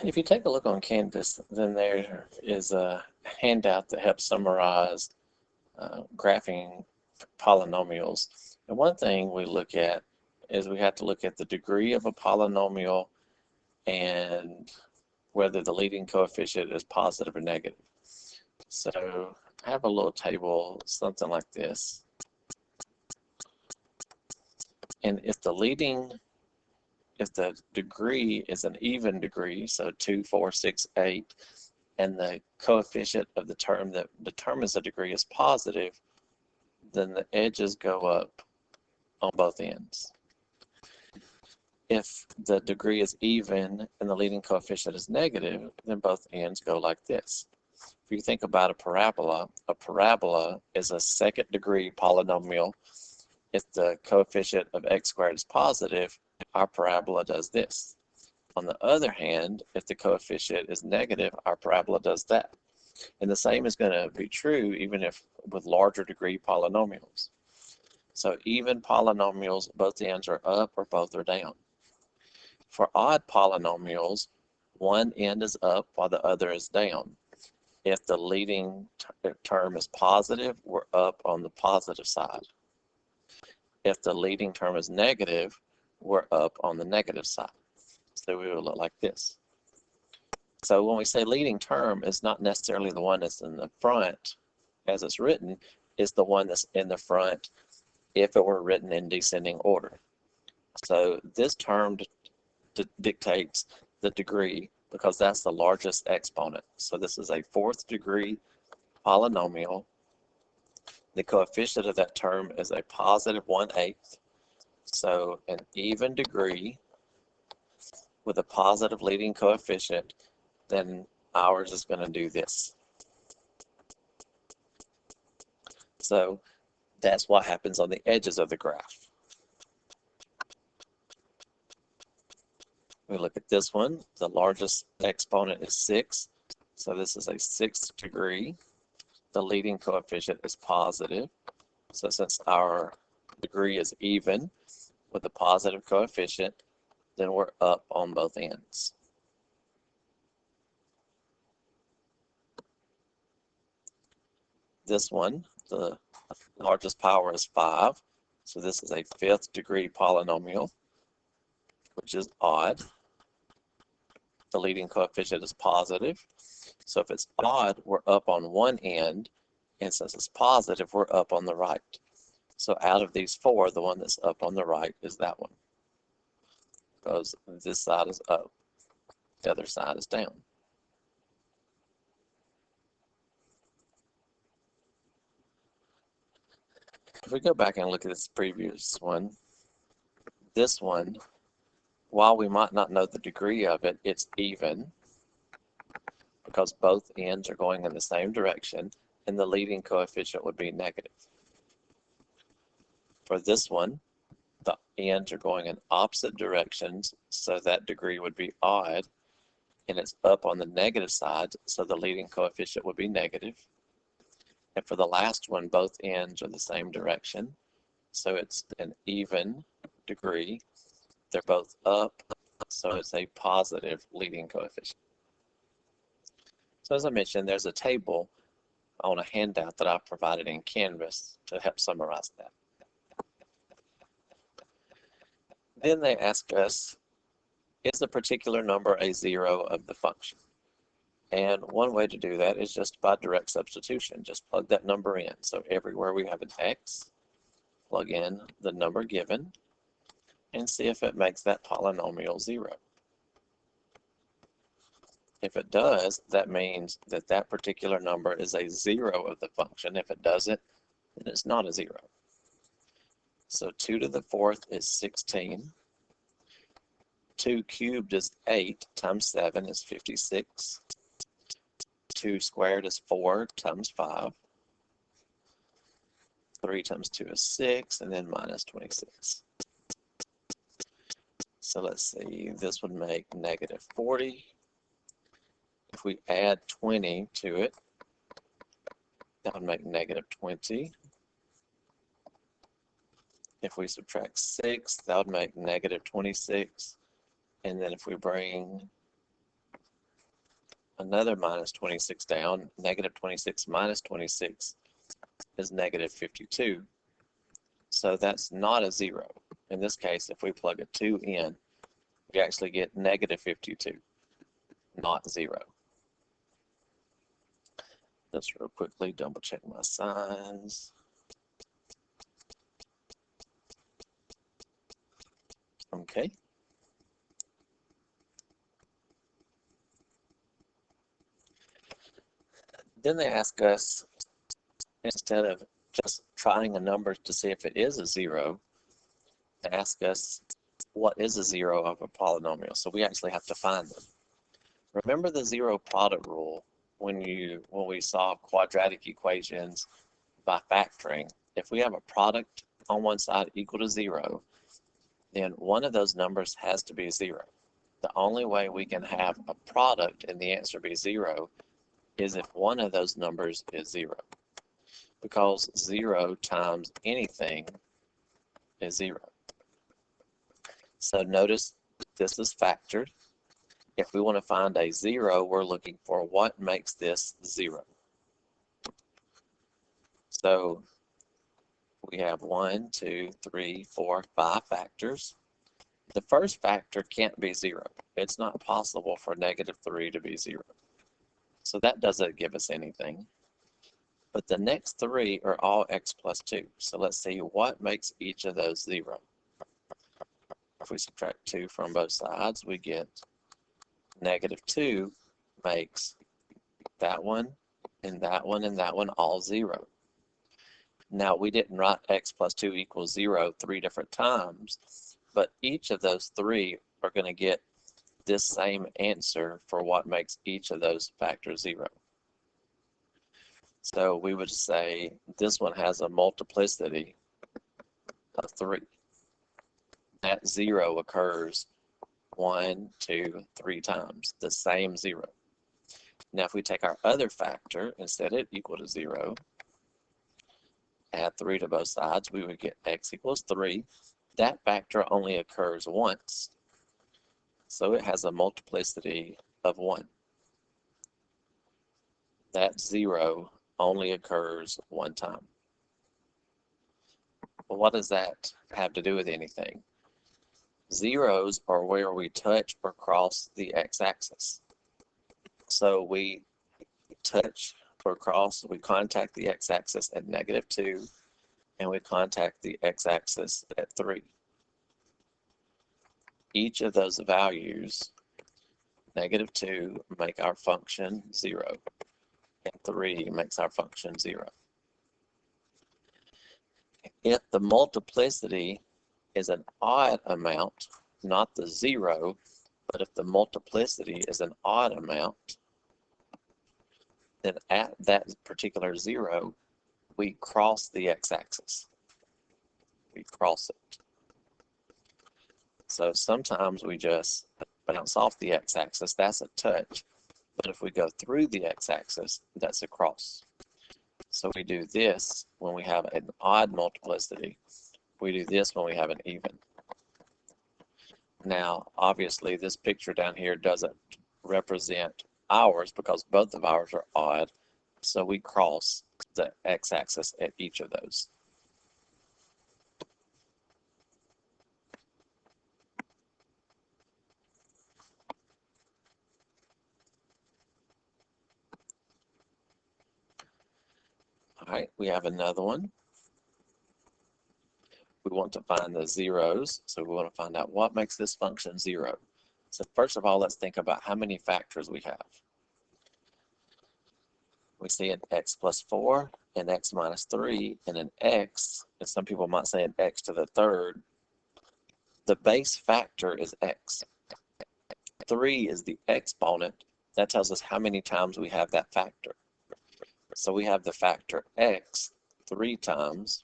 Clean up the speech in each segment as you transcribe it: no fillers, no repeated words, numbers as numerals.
If you take a look on Canvas, then there is a handout that helps summarize graphing polynomials. And one thing we look at is we have to look at the degree of a polynomial and whether the leading coefficient is positive or negative. So I have a little table, something like this. And if the degree is an even degree, so 2, 4, 6, 8, and the coefficient of the term that determines the degree is positive, then the edges go up on both ends. If the degree is even and the leading coefficient is negative, then both ends go like this. If you think about a parabola is a second degree polynomial. If the coefficient of x squared is positive, our parabola does this. On the other hand, if the coefficient is negative, our parabola does that. And the same is going to be true even if with larger degree polynomials. So even polynomials, both ends are up or both are down. For odd polynomials, one end is up while the other is down. If the leading term is positive, we're up on the positive side. If the leading term is negative, we're up on the negative side. So we will look like this. So when we say leading term, it's not necessarily the one that's in the front as it's written, it's the one that's in the front if it were written in descending order. So this term dictates the degree because that's the largest exponent. So this is a fourth degree polynomial. The coefficient of that term is a positive 1/8. So an even degree with a positive leading coefficient, then ours is going to do this. So that's what happens on the edges of the graph. We look at this one. The largest exponent is 6. So this is a sixth degree. The leading coefficient is positive. So since our degree is even with a positive coefficient, then we're up on both ends. This one, the largest power is 5. So this is a fifth degree polynomial, which is odd. The leading coefficient is positive. So if it's odd, we're up on one end, and since it's positive, we're up on the right. So out of these four, the one that's up on the right is that one, because this side is up, the other side is down. If we go back and look at this previous one, this one, while we might not know the degree of it, it's even because both ends are going in the same direction, and the leading coefficient would be negative. For this one, the ends are going in opposite directions, so that degree would be odd, and it's up on the negative side, so the leading coefficient would be negative. And for the last one, both ends are the same direction, so it's an even degree. They're both up, so it's a positive leading coefficient. So as I mentioned, there's a table on a handout that I've provided in Canvas to help summarize that. Then they ask us, is a particular number a zero of the function? And one way to do that is just by direct substitution. Just plug that number in. So everywhere we have an x, plug in the number given, and see if it makes that polynomial 0. If it does, that means that that particular number is a 0 of the function. If it doesn't, then it's not a 0. So 2 to the 4th is 16. 2 cubed is 8 times 7 is 56. 2 squared is 4 times 5. 3 times 2 is 6, and then minus 26. So let's see, this would make negative 40. If we add 20 to it, that would make negative 20. If we subtract 6, that would make negative 26. And then if we bring another minus 26 down. Negative 26 minus 26 is negative 52. So that's not a 0. In this case, if we plug a 2 in, we actually get negative 52, not 0. Just real quickly, double check my signs. Okay. Then they ask us, instead of just trying a number to see if it is a 0, they ask us what is a 0 of a polynomial. So we actually have to find them. Remember the 0 product rule when we solve quadratic equations by factoring. If we have a product on one side equal to 0, then one of those numbers has to be 0. The only way we can have a product and the answer be 0 is if one of those numbers is 0. Because 0 times anything is 0. So notice this is factored. If we want to find a 0, we're looking for what makes this 0. So we have 1, 2, 3, 4, 5 factors. The first factor can't be 0. It's not possible for negative 3 to be 0. So that doesn't give us anything. But the next 3 are all x plus 2. So let's see what makes each of those 0. If we subtract 2 from both sides, we get negative 2 makes that one and that one and that one all 0. Now, we didn't write x plus 2 equals 0 3 different times, but each of those 3 are going to get this same answer for what makes each of those factors 0. So we would say this one has a multiplicity of 3. That 0 occurs 1, 2, 3 times, the same 0. Now, if we take our other factor and set it equal to 0, add 3 to both sides, we would get x equals 3. That factor only occurs once, so it has a multiplicity of 1. That 0 only occurs one time. Well, what does that have to do with anything? Zeros are where we touch or cross the x-axis. So we touch or cross, we contact the x-axis at negative 2, and we contact the x-axis at 3. Each of those values, negative 2, make our function 0, and 3 makes our function 0. If the multiplicity is an odd amount, not the 0, but if the multiplicity is an odd amount, then at that particular 0, we cross the x-axis. We cross it. So sometimes we just bounce off the x-axis, that's a touch. But if we go through the x-axis, that's a cross. So we do this when we have an odd multiplicity. We do this when we have an even. Now, obviously, this picture down here doesn't represent ours because both of ours are odd. So we cross the x-axis at each of those. All right, we have another one. We want to find the zeros, so we want to find out what makes this function 0. So first of all, let's think about how many factors we have. We see an x plus 4, an x minus 3, and an x, and some people might say an x to the third. The base factor is x. 3 is the exponent. That tells us how many times we have that factor. So we have the factor x 3 times.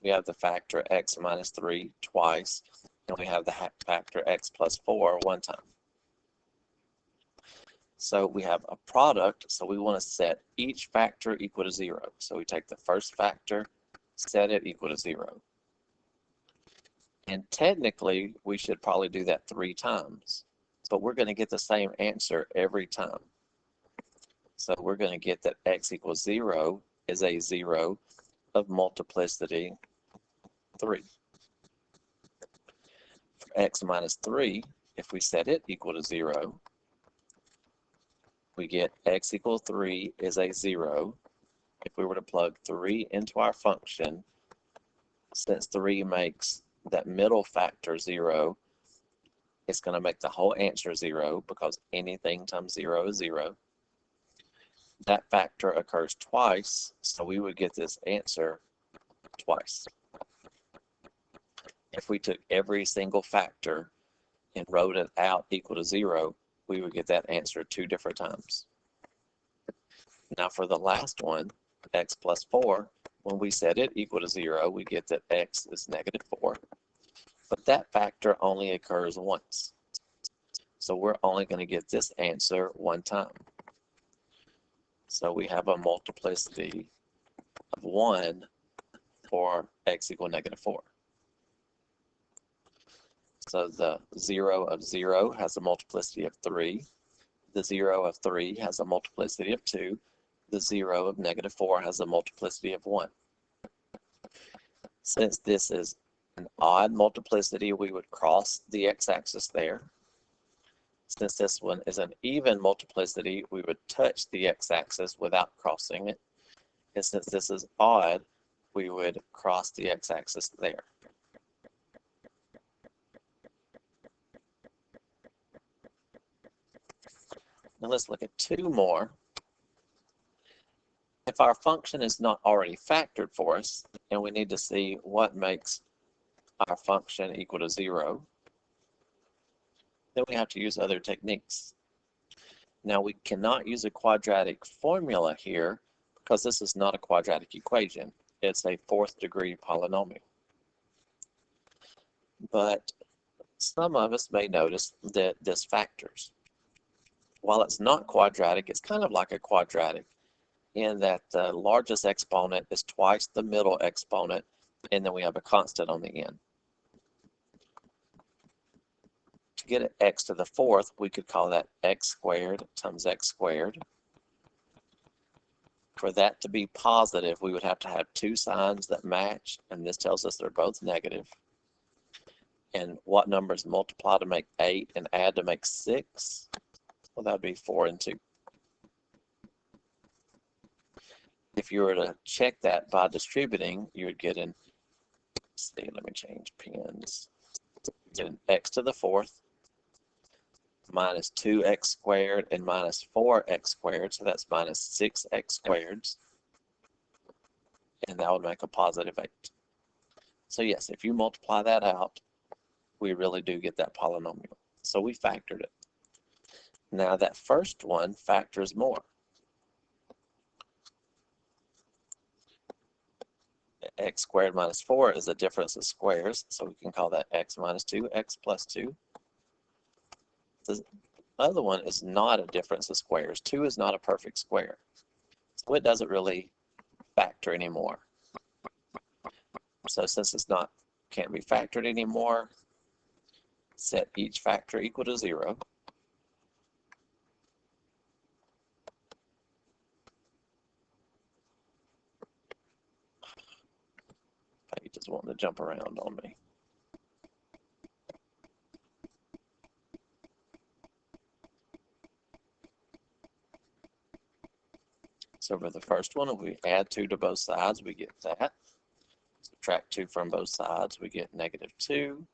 We have the factor x minus 3 twice. And we have the factor x plus 4 one time. So we have a product, so we want to set each factor equal to 0. So we take the first factor, set it equal to 0. And technically, we should probably do that 3 times. But we're going to get the same answer every time. So we're going to get that x equals 0 is a 0 of multiplicity 3. For x minus 3, if we set it equal to 0, we get x equals 3 is a 0. If we were to plug 3 into our function, since 3 makes that middle factor 0, it's going to make the whole answer 0 because anything times 0 is 0. That factor occurs twice, so we would get this answer twice. If we took every single factor and wrote it out equal to 0, we would get that answer 2 different times. Now for the last one, x plus 4, when we set it equal to 0, we get that x is negative 4. But that factor only occurs once. So we're only going to get this answer one time. So we have a multiplicity of 1 for x equal negative 4. So the 0 of 0 has a multiplicity of 3. The 0 of 3 has a multiplicity of 2. The 0 of negative 4 has a multiplicity of 1. Since this is an odd multiplicity, we would cross the x-axis there. Since this one is an even multiplicity, we would touch the x-axis without crossing it. And since this is odd, we would cross the x-axis there. Now let's look at 2 more. If our function is not already factored for us, and we need to see what makes our function equal to 0, then we have to use other techniques. Now we cannot use a quadratic formula here because this is not a quadratic equation. It's a 4th degree polynomial. But some of us may notice that this factors. While it's not quadratic, it's kind of like a quadratic in that the largest exponent is twice the middle exponent, and then we have a constant on the end. To get an x to the 4th, we could call that x squared times x squared. For that to be positive, we would have to have 2 signs that match, and this tells us they're both negative. And what numbers multiply to make 8 and add to make 6? Well, that would be 4 and 2. If you were to check that by distributing, you would get an, let's see, let me change pens. Get an x to the 4th minus 2x squared and minus 4x squared, so that's minus 6x squared, and that would make a positive 8. So yes, if you multiply that out, we really do get that polynomial. So we factored it. Now that first one factors more. X squared minus 4 is a difference of squares, so we can call that x minus 2, x plus 2. The other one is not a difference of squares. 2 is not a perfect square, so it doesn't really factor anymore. So since it's not, can't be factored anymore, set each factor equal to 0. Page is wanting to jump around on me. So for the first one, if we add 2 to both sides, we get that. Subtract 2 from both sides, we get negative 2.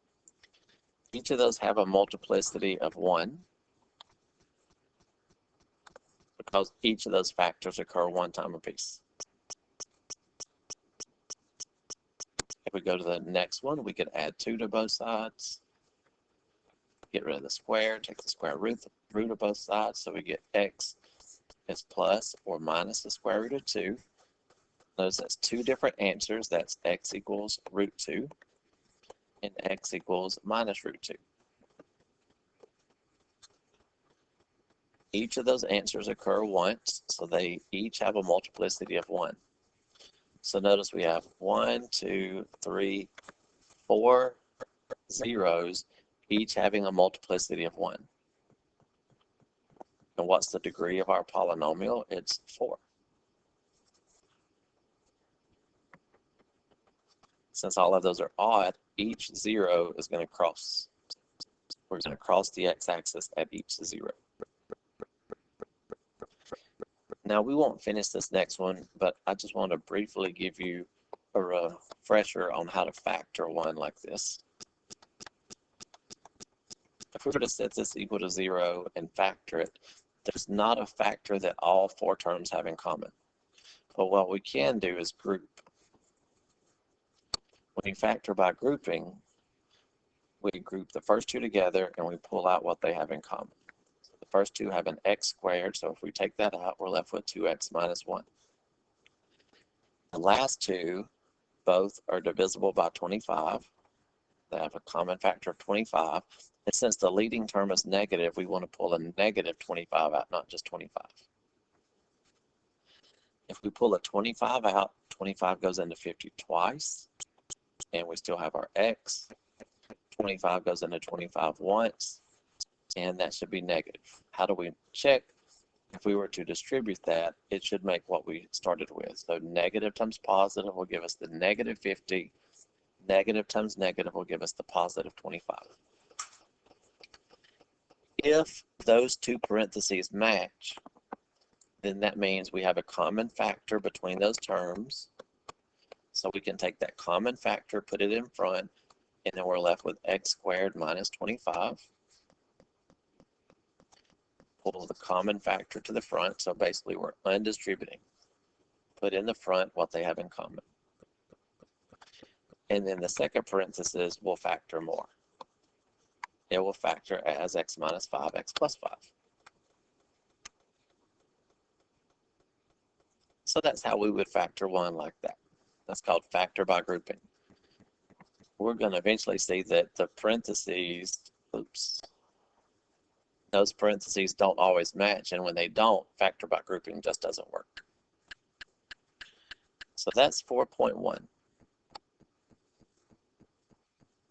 Each of those have a multiplicity of 1 because each of those factors occur one time apiece. If we go to the next one, we could add 2 to both sides, get rid of the square, take the square root of both sides, so we get x is plus or minus the square root of 2. Notice that's 2 different answers. That's x equals root 2 and x equals minus root 2. Each of those answers occur once, so they each have a multiplicity of 1. So notice we have 1, 2, 3, 4 zeros, each having a multiplicity of 1. And what's the degree of our polynomial? It's 4. Since all of those are odd, each 0 is going to cross. We're going to cross the x-axis at each 0. Now, we won't finish this next one, but I just want to briefly give you a refresher on how to factor one like this. If we were to set this equal to 0 and factor it, there's not a factor that all 4 terms have in common. But what we can do is group. When we factor by grouping, we group the first 2 together and we pull out what they have in common. So the first 2 have an x squared, so if we take that out, we're left with 2x minus 1. The last 2, both are divisible by 25. They have a common factor of 25. And since the leading term is negative, we want to pull a negative 25 out, not just 25. If we pull a 25 out, 25 goes into 50 twice, and we still have our x. 25 goes into 25 once, and that should be negative. How do we check? If we were to distribute that, it should make what we started with. So negative times positive will give us the negative 50. Negative times negative will give us the positive 25. If those 2 parentheses match, then that means we have a common factor between those terms. So we can take that common factor, put it in front, and then we're left with x squared minus 25. Pull the common factor to the front, so basically we're undistributing. Put in the front what they have in common. And then the second parenthesis will factor more. It will factor as x minus 5, x plus 5. So that's how we would factor one like that. That's called factor by grouping. We're going to eventually see that the parentheses, those parentheses don't always match, and when they don't, factor by grouping just doesn't work. So that's 4.1.